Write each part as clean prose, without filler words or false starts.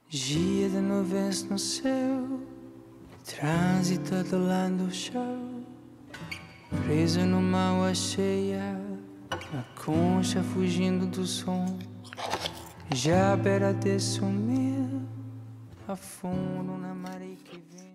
Dia de nuvens no céu, trânsito do lado do chão, preso numa água cheia, a concha fugindo do som, já à beira de sumir, afundo na maré que vem.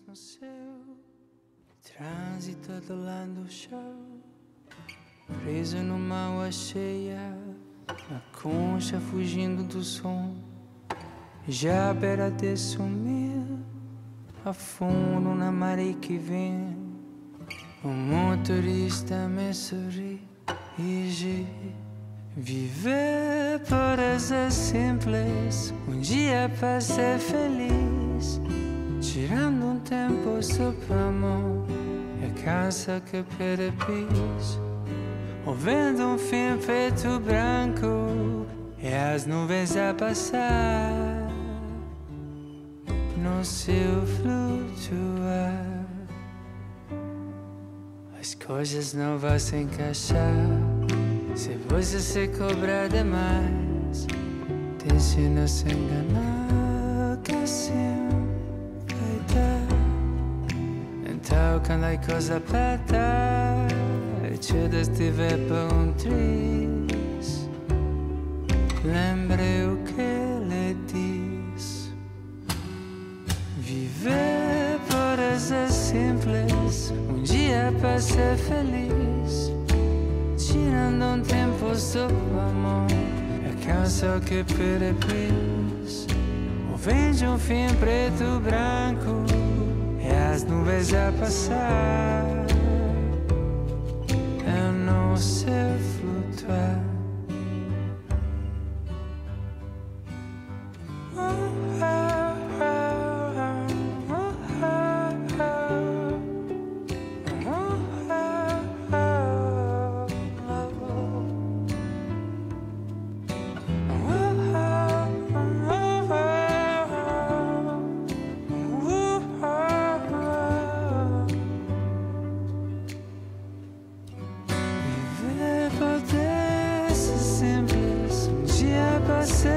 No céu, trânsito do lado do chão, preso numa água cheia, a concha fugindo do som, já à beira de sumir, afundo na maré que vem. O motorista me sorri e diz: viver pode ser simples, dia para ser feliz. Tirando tempo só pra amor, é casa que perde piso. Ouvindo fim preto branco, e as nuvens a passar no céu flutuar. As coisas não vão se encaixar se você se cobrar demais. Deixe não se enganar, que assim então, quando a coisa aperta, tudo estiver bom triste, lembre o que ele diz. Viver pode ser simples, dia para ser feliz. Tirando tempo só pro amor, é cansa que perde piso. Ouvindo fim preto branco, as nuvens a passar, eu não sei flutuar. Você